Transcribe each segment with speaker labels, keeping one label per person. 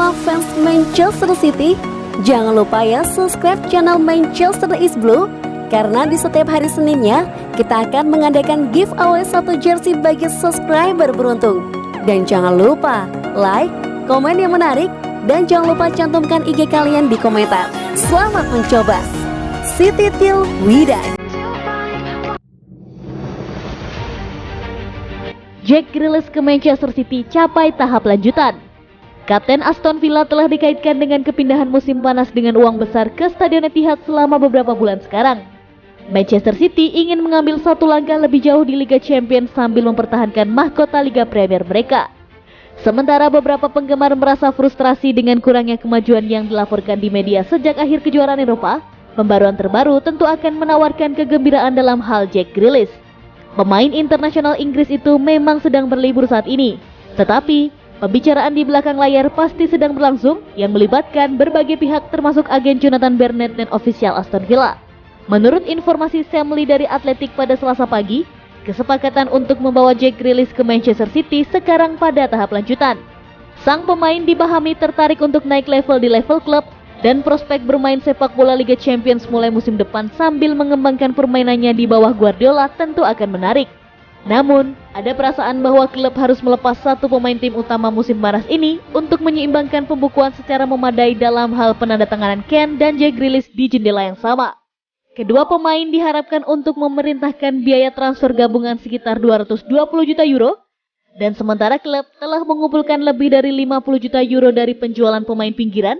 Speaker 1: semua fans Manchester City, jangan lupa ya subscribe channel Manchester is Blue, karena di setiap hari Seninnya kita akan mengadakan giveaway 1 jersey bagi subscriber beruntung. Dan jangan lupa like, komen yang menarik, dan jangan lupa cantumkan IG kalian di komentar. Selamat mencoba. City till we die.
Speaker 2: Jack Grealish ke Manchester City capai tahap lanjutan. Kapten Aston Villa telah dikaitkan dengan kepindahan musim panas dengan uang besar ke Stadion Etihad selama beberapa bulan sekarang. Manchester City ingin mengambil satu langkah lebih jauh di Liga Champions sambil mempertahankan mahkota Liga Premier mereka. Sementara beberapa penggemar merasa frustrasi dengan kurangnya kemajuan yang dilaporkan di media sejak akhir kejuaraan Eropa, pembaruan terbaru tentu akan menawarkan kegembiraan dalam hal Jack Grealish. Pemain internasional Inggris itu memang sedang berlibur saat ini, tetapi pembicaraan di belakang layar pasti sedang berlangsung yang melibatkan berbagai pihak termasuk agen Jonathan Bernat dan ofisial Aston Villa. Menurut informasi Sam Lee dari Athletic pada Selasa pagi, kesepakatan untuk membawa Jack Grealish ke Manchester City sekarang pada tahap lanjutan. Sang pemain dipahami tertarik untuk naik level di level klub dan prospek bermain sepak bola Liga Champions mulai musim depan sambil mengembangkan permainannya di bawah Guardiola tentu akan menarik. Namun, ada perasaan bahwa klub harus melepas satu pemain tim utama musim panas ini untuk menyeimbangkan pembukuan secara memadai dalam hal penandatanganan Kane dan Jack Grealish di jendela yang sama. Kedua pemain diharapkan untuk memerintahkan biaya transfer gabungan sekitar 220 juta euro, dan sementara klub telah mengumpulkan lebih dari 50 juta euro dari penjualan pemain pinggiran,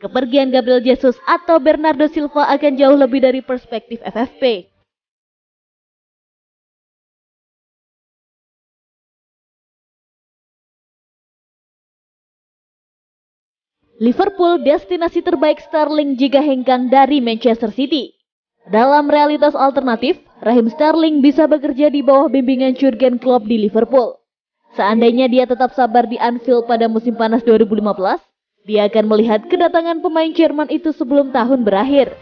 Speaker 2: kepergian Gabriel Jesus atau Bernardo Silva akan jauh lebih dari perspektif FFP. Liverpool destinasi terbaik Sterling jika hengkang dari Manchester City. Dalam realitas alternatif, Raheem Sterling bisa bekerja di bawah bimbingan Jurgen Klopp di Liverpool. Seandainya dia tetap sabar di Anfield pada musim panas 2015, dia akan melihat kedatangan pemain Jerman itu sebelum tahun berakhir.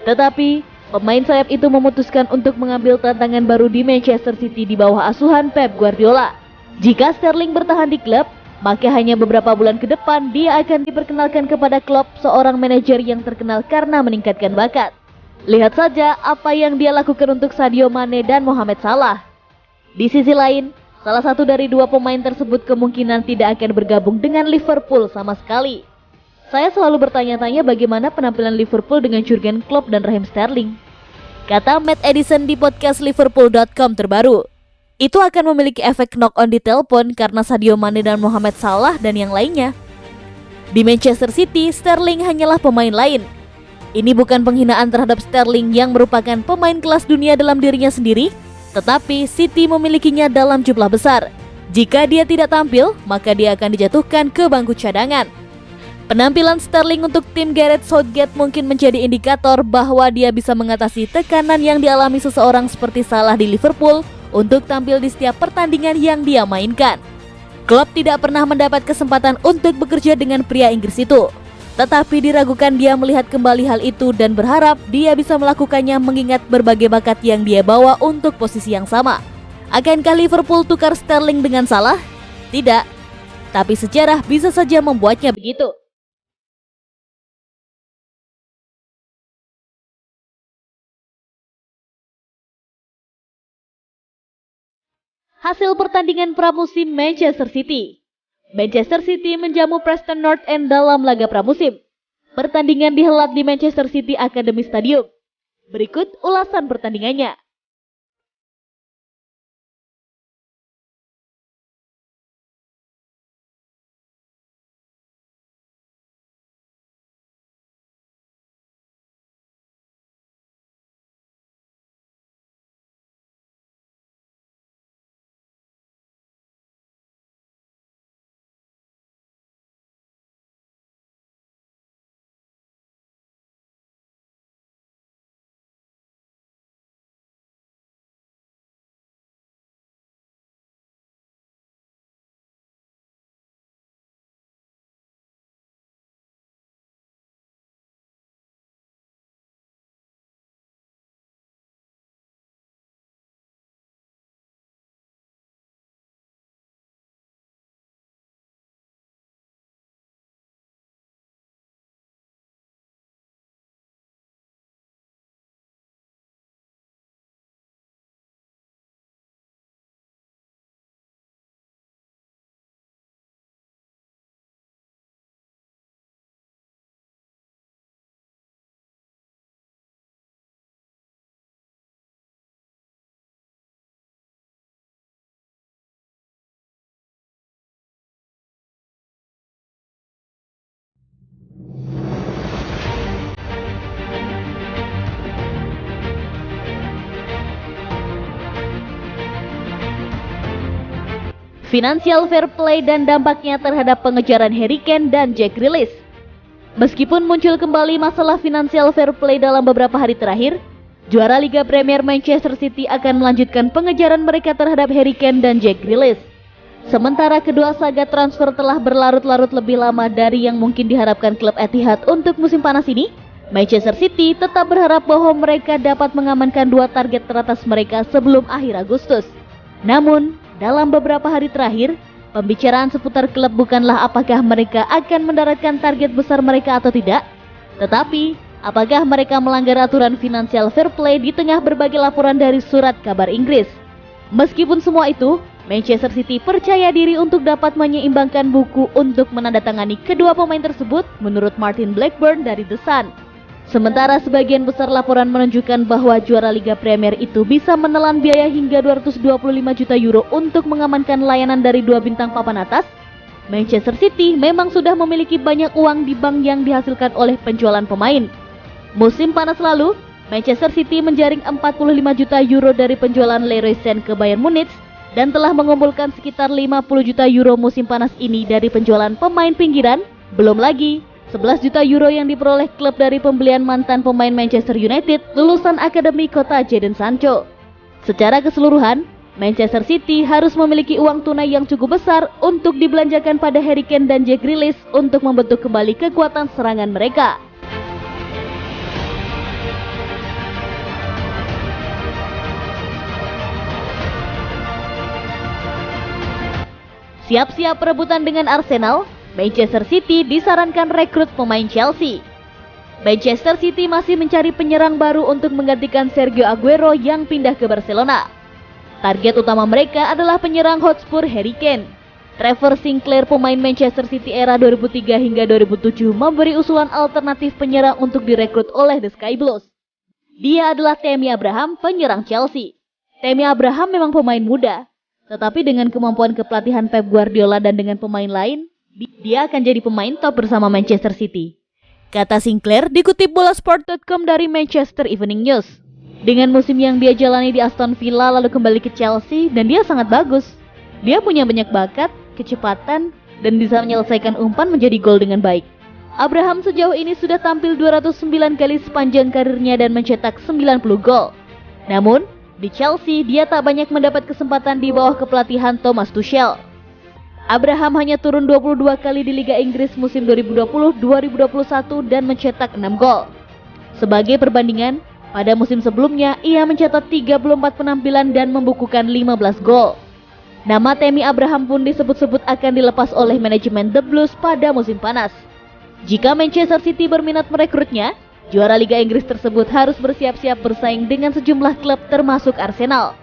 Speaker 2: Tetapi, pemain sayap itu memutuskan untuk mengambil tantangan baru di Manchester City di bawah asuhan Pep Guardiola. Jika Sterling bertahan di klub, maka hanya beberapa bulan ke depan dia akan diperkenalkan kepada Klopp, seorang manajer yang terkenal karena meningkatkan bakat. Lihat saja apa yang dia lakukan untuk Sadio Mane dan Mohamed Salah. Di sisi lain, salah satu dari dua pemain tersebut kemungkinan tidak akan bergabung dengan Liverpool sama sekali. Saya selalu bertanya-tanya bagaimana penampilan Liverpool dengan Jurgen Klopp dan Raheem Sterling. Kata Matt Edison di podcast Liverpool.com terbaru, itu akan memiliki efek knock-on di telepon karena Sadio Mane dan Mohamed Salah dan yang lainnya. Di Manchester City, Sterling hanyalah pemain lain. Ini bukan penghinaan terhadap Sterling yang merupakan pemain kelas dunia dalam dirinya sendiri, tetapi City memilikinya dalam jumlah besar. Jika dia tidak tampil, maka dia akan dijatuhkan ke bangku cadangan. Penampilan Sterling untuk tim Gareth Southgate mungkin menjadi indikator bahwa dia bisa mengatasi tekanan yang dialami seseorang seperti Salah di Liverpool untuk tampil di setiap pertandingan yang dia mainkan. Klopp tidak pernah mendapat kesempatan untuk bekerja dengan pria Inggris itu, tetapi diragukan dia melihat kembali hal itu dan berharap dia bisa melakukannya mengingat berbagai bakat yang dia bawa untuk posisi yang sama. Akankah Liverpool tukar Sterling dengan Salah? Tidak, tapi sejarah bisa saja membuatnya begitu. Hasil pertandingan pramusim Manchester City. Manchester City menjamu Preston North End dalam laga pramusim. Pertandingan dihelat di Manchester City Academy Stadium. Berikut ulasan pertandingannya. financial fair play dan dampaknya terhadap pengejaran Harry Kane dan Jack Grealish. Meskipun muncul kembali masalah financial fair play dalam beberapa hari terakhir, juara Liga Premier Manchester City akan melanjutkan pengejaran mereka terhadap Harry Kane dan Jack Grealish. Sementara kedua saga transfer telah berlarut-larut lebih lama dari yang mungkin diharapkan klub Etihad untuk musim panas ini, Manchester City tetap berharap bahwa mereka dapat mengamankan dua target teratas mereka sebelum akhir Agustus. Namun, dalam beberapa hari terakhir, pembicaraan seputar klub bukanlah apakah mereka akan mendaratkan target besar mereka atau tidak, tetapi apakah mereka melanggar aturan financial fair play di tengah berbagai laporan dari surat kabar Inggris. Meskipun semua itu, Manchester City percaya diri untuk dapat menyeimbangkan buku untuk menandatangani kedua pemain tersebut menurut Martin Blackburn dari The Sun. Sementara sebagian besar laporan menunjukkan bahwa juara Liga Premier itu bisa menelan biaya hingga 225 juta euro untuk mengamankan layanan dari dua bintang papan atas, Manchester City memang sudah memiliki banyak uang di bank yang dihasilkan oleh penjualan pemain. Musim panas lalu, Manchester City menjaring 45 juta euro dari penjualan Leroy Sane ke Bayern Munich dan telah mengumpulkan sekitar 50 juta euro musim panas ini dari penjualan pemain pinggiran, belum lagi 11 juta euro yang diperoleh klub dari pembelian mantan pemain Manchester United lulusan akademi kota Jadon Sancho. Secara keseluruhan, Manchester City harus memiliki uang tunai yang cukup besar untuk dibelanjakan pada Harry Kane dan Jack Grealish untuk membentuk kembali kekuatan serangan mereka. Siap-siap perebutan dengan Arsenal, Manchester City disarankan rekrut pemain Chelsea. Manchester City masih mencari penyerang baru untuk menggantikan Sergio Aguero yang pindah ke Barcelona. Target utama mereka adalah penyerang Hotspur Harry Kane. Trevor Sinclair, pemain Manchester City era 2003 hingga 2007, memberi usulan alternatif penyerang untuk direkrut oleh The Sky Blues. Dia adalah Tammy Abraham, penyerang Chelsea. Tammy Abraham memang pemain muda, tetapi dengan kemampuan kepelatihan Pep Guardiola dan dengan pemain lain, dia akan jadi pemain top bersama Manchester City. Kata Sinclair dikutip bolasport.com dari Manchester Evening News. Dengan musim yang dia jalani di Aston Villa lalu kembali ke Chelsea, dan dia sangat bagus. Dia punya banyak bakat, kecepatan, dan bisa menyelesaikan umpan menjadi gol dengan baik. Abraham sejauh ini sudah tampil 209 kali sepanjang karirnya dan mencetak 90 gol. Namun, di Chelsea dia tak banyak mendapat kesempatan di bawah kepelatihan Thomas Tuchel. Abraham hanya turun 22 kali di Liga Inggris musim 2020-2021 dan mencetak 6 gol. Sebagai perbandingan, pada musim sebelumnya ia mencatat 34 penampilan dan membukukan 15 gol. Nama Tammy Abraham pun disebut-sebut akan dilepas oleh manajemen The Blues pada musim panas. Jika Manchester City berminat merekrutnya, juara Liga Inggris tersebut harus bersiap-siap bersaing dengan sejumlah klub termasuk Arsenal.